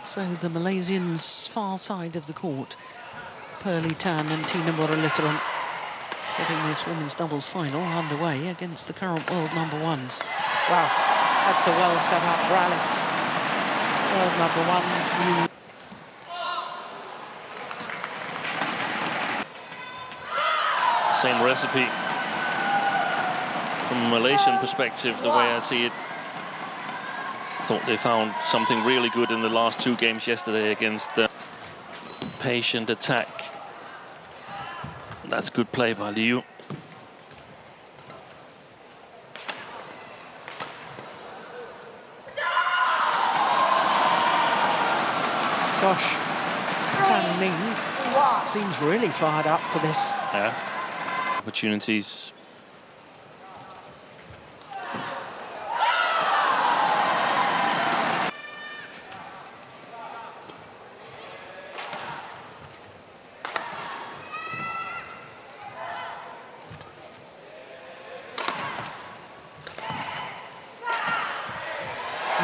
So the Malaysians' far side of the court, Pearly, Tan and THINAAH Muralitharan, getting this women's doubles final underway against the current world number ones. Wow, that's a well set up rally. World number ones, new. Same recipe from a Malaysian perspective, the way I see it. Thought they found something really good in the last two games yesterday against the patient attack. That's good play by Liu. Gosh, Tan Ning seems really fired up for this. Yeah. Opportunities.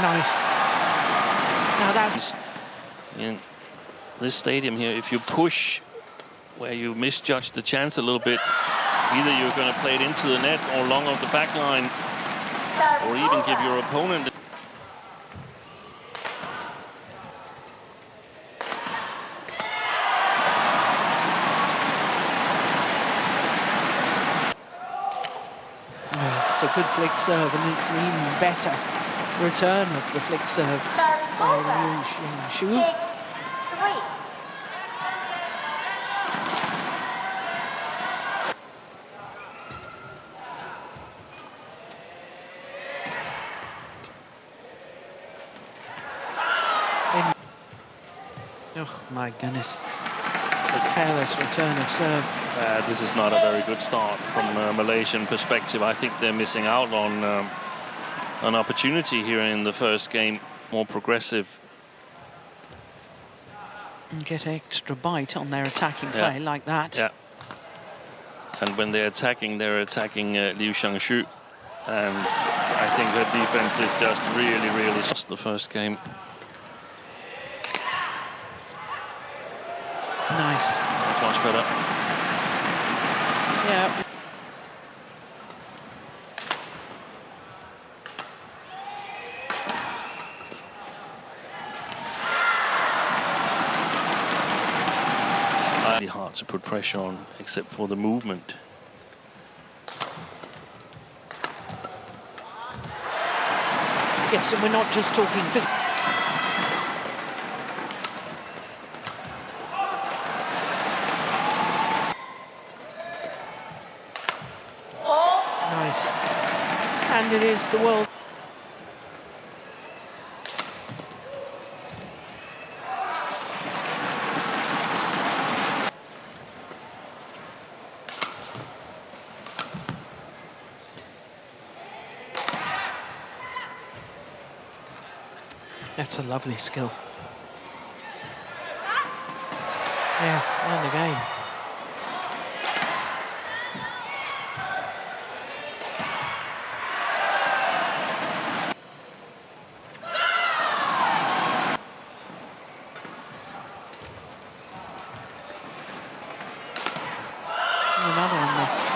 Nice. Now that's in this stadium here, if you push where you misjudge the chance a little bit, either you're going to play it into the net or long off the back line, or even give your opponent. It's a good flick serve, and it's an even better return of the flick serve by LIU Sheng Shu. Oh my goodness, it's a careless return of serve. This is not a very good start from a Malaysian perspective. I think they're missing out on an opportunity here in the first game, more progressive. And get extra bite on their attacking play like that. Yeah. And when they're attacking Liu Sheng Shu. And I think her defense is just really lost the first game. Nice. That's much better. Yeah. Really hard to put pressure on, except for the movement. Yes, and we're not just talking physical. Nice. And it is the world. That's a lovely skill. Yeah, and again. Another one missed.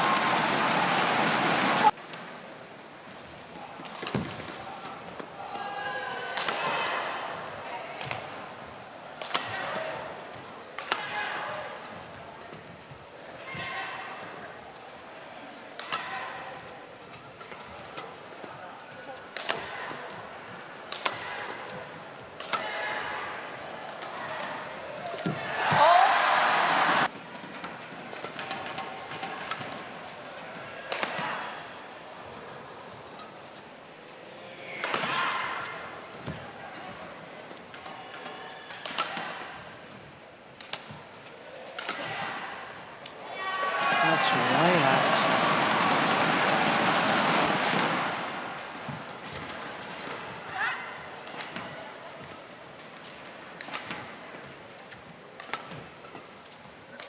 That's way out.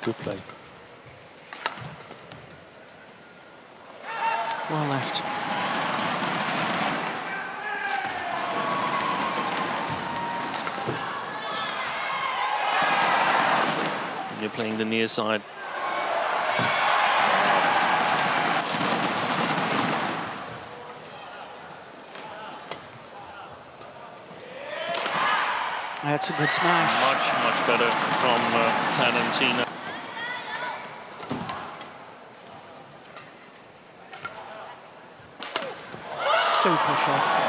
Good play. Well left. you're playing the near side. That's a good smash. Much better from Tan and THINAAH. Super shot.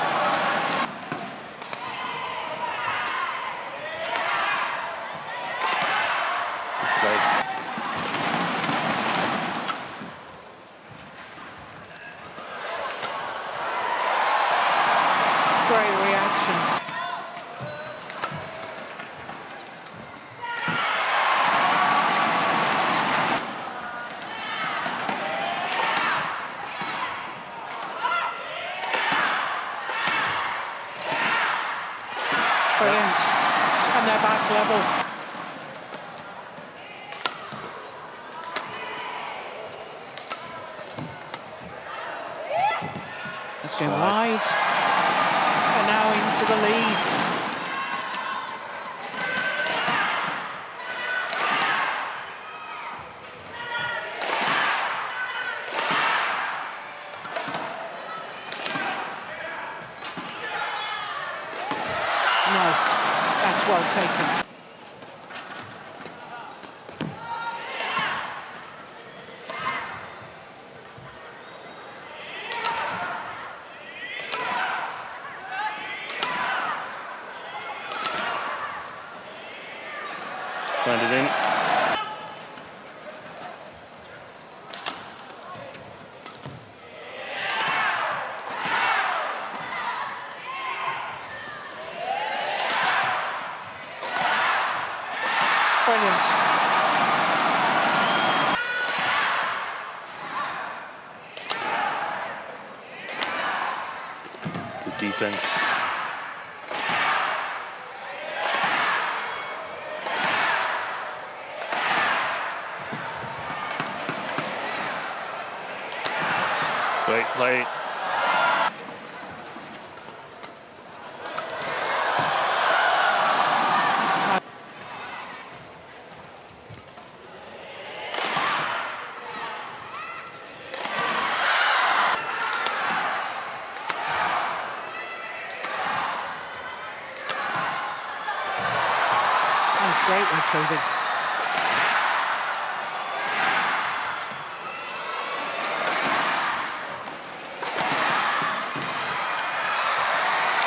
Great reactions. Brilliant. And they're back level. Let's go wide. And now into the lead. Nice. That's well taken. Find it in. Brilliant. Good defense. Great play. That's great retrieving.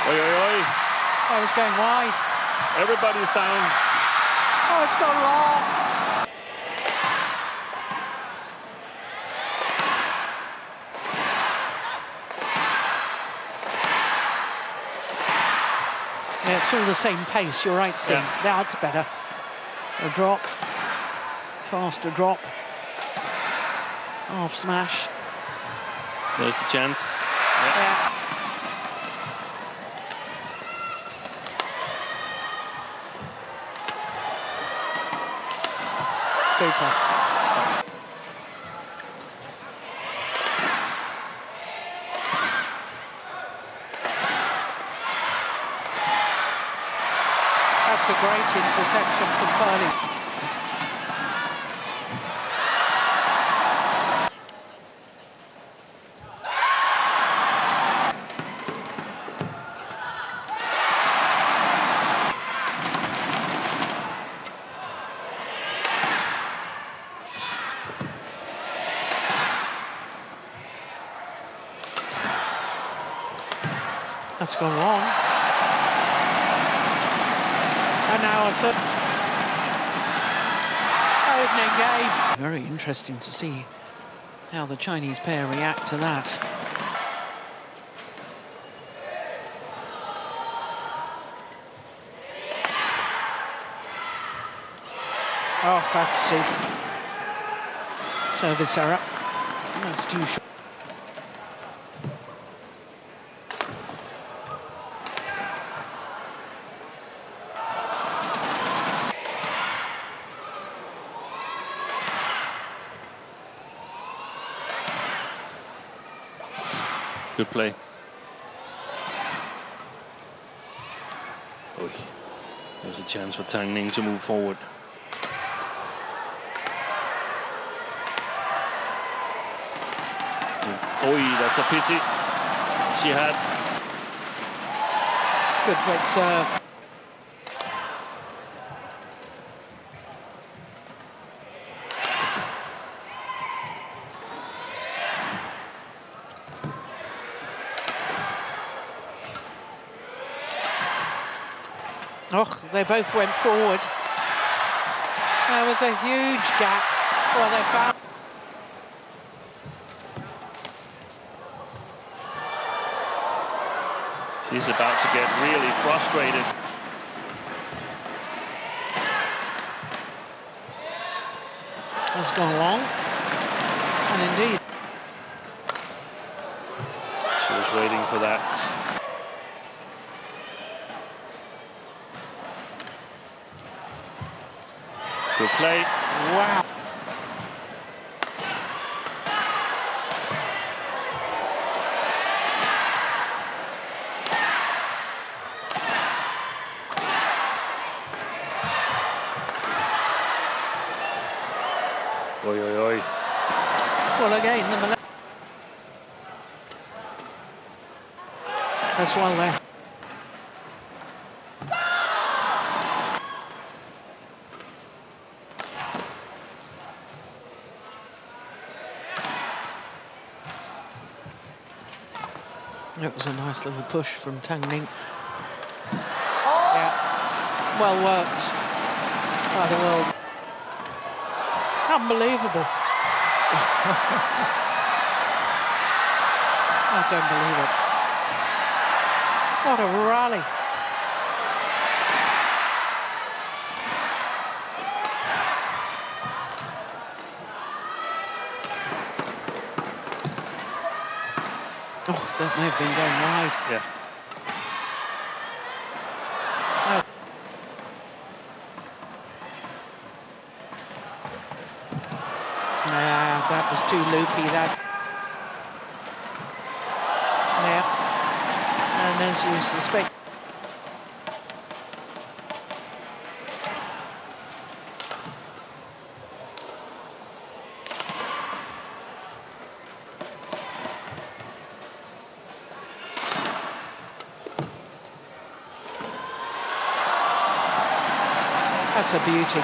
Oi, oi, oi. Oh, it's going wide. Everybody's down. Oh, it's gone long. Yeah, it's all the same pace. You're right, Sting. Yeah. That's better. A drop. Faster drop. Half smash. There's the chance. Yeah. Super. That's a great interception from Pearly. That's gone wrong. And now a third. Opening game. Very interesting to see how the Chinese pair react to that. Oh, that's super. Service error. That's too short. Good play. Oy. There's a chance for Ning to move forward. Oh, that's a pity. She had. Good flick serve. Oh, they both went forward. There was a huge gap. Well, they found. She's about to get really frustrated. Has gone long, and indeed. She was waiting for that. Good play. Wow. Oi, oi, oi. Well, again, that's well there. It was a nice little push from Ning. Yeah, well worked by the world. Unbelievable. I don't believe it. What a rally. Oh, that may have been going wide. Yeah. Oh. That was too loopy, that. Yeah. And as you suspect. That's a beauty.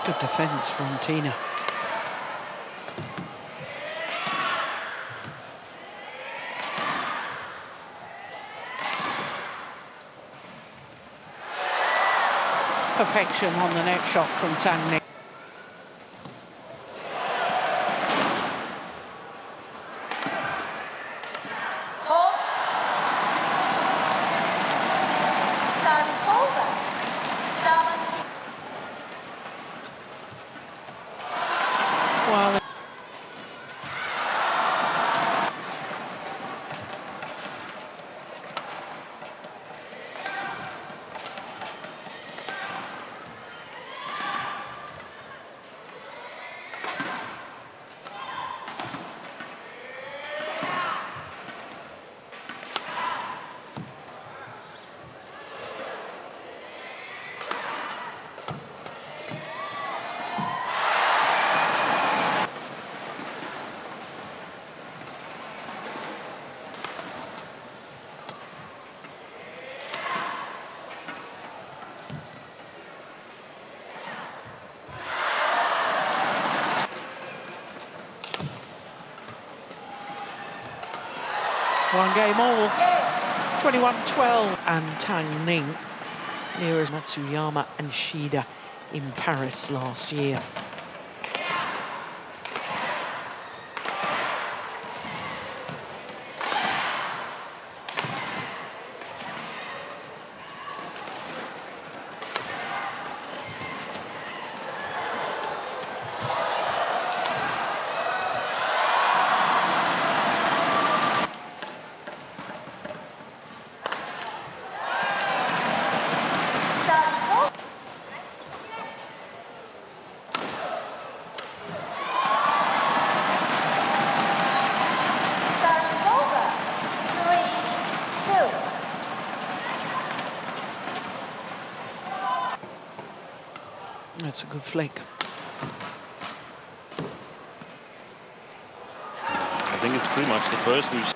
Good defence from THINAAH. Perfection on the net shot from Ning. Well, One game all. 21-12. And Tang Ning near Matsuyama and Shida in Paris last year. That's a good flick. I think it's pretty much the first we've seen.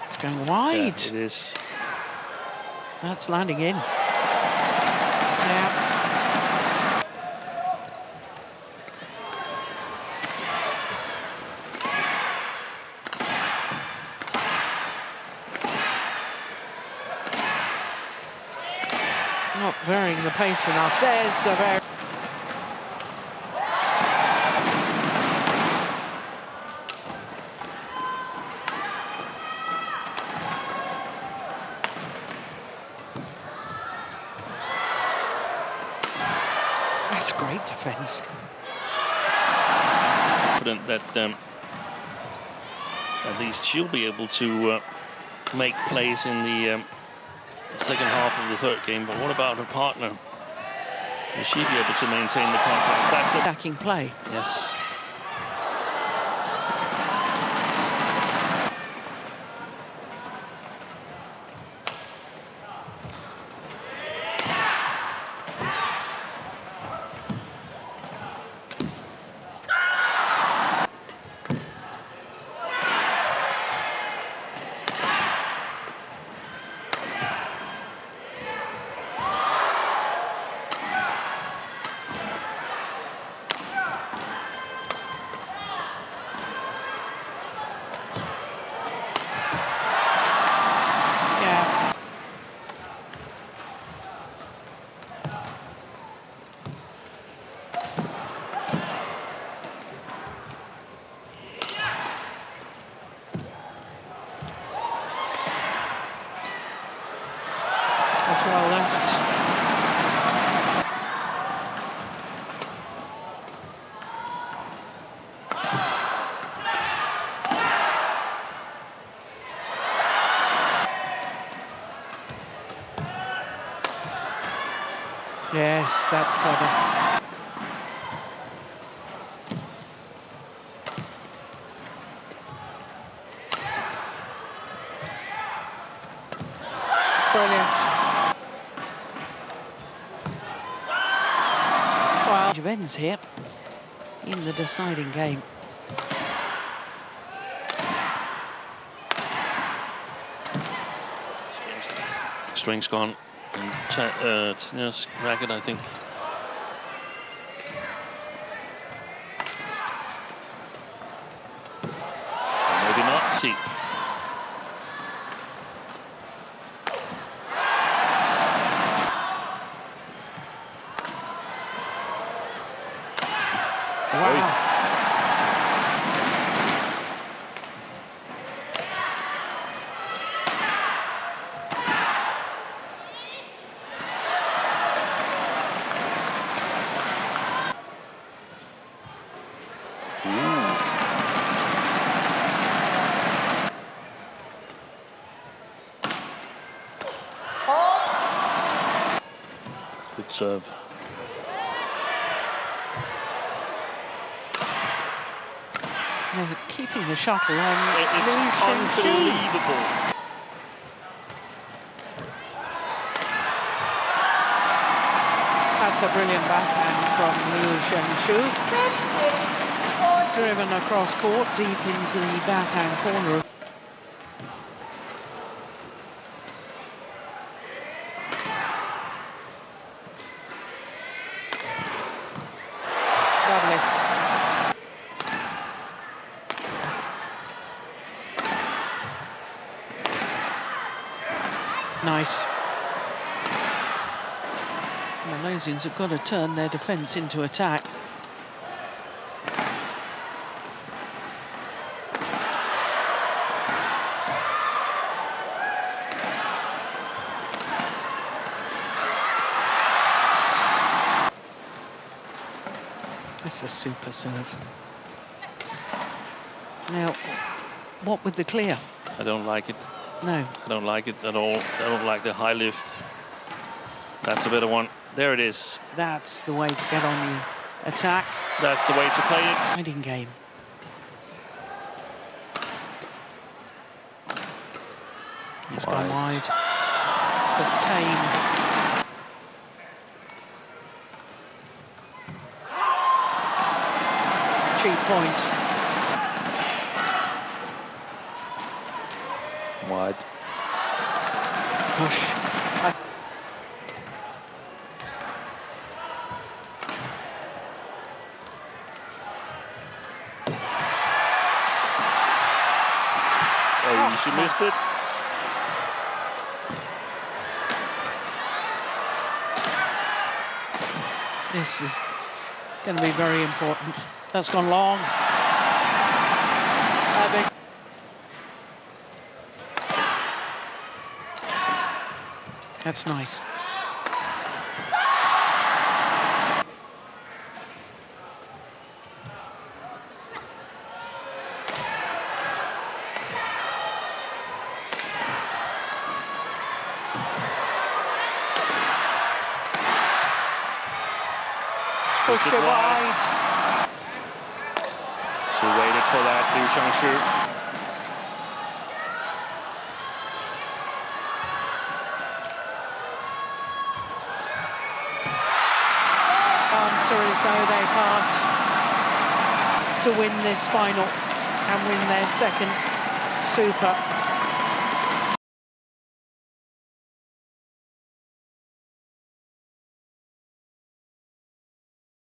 It's going wide. Yeah, it is. That's landing in. Yeah. Not varying the pace enough. There's a very... That's great defence. Confident that at least she'll be able to make plays in the second half of the third game. But what about her partner? Will she be able to maintain the confidence? That's Attacking play. Yes. That's well left. Yes, that's clever. Brilliant. Well, events here in the deciding game. Strings gone. And THINAAH's racket, I think. Or maybe not. See. Wow. Good serve. They're keeping the shuttle on. It's LIU Sheng Shu. unbelievable. That's a brilliant backhand from LIU Sheng Shu. Driven across court, deep into the backhand corner. nice. The Malaysians have got to turn their defence into attack. It's a super serve. Now, what with the clear? I don't like it. No. I don't like it at all. I don't like the high lift. That's a better one. There it is. That's the way to get on the attack. That's the way to play it. Hiding game. It's gone wide. It's a tame. Cheap point. Wide. Push. Oh, she missed it. This is going to be very important. That's gone long. That's nice. Pushed it wide. She waited for that, LIU Sheng Shu. Answer is no, they can't. To win this final and win their second super.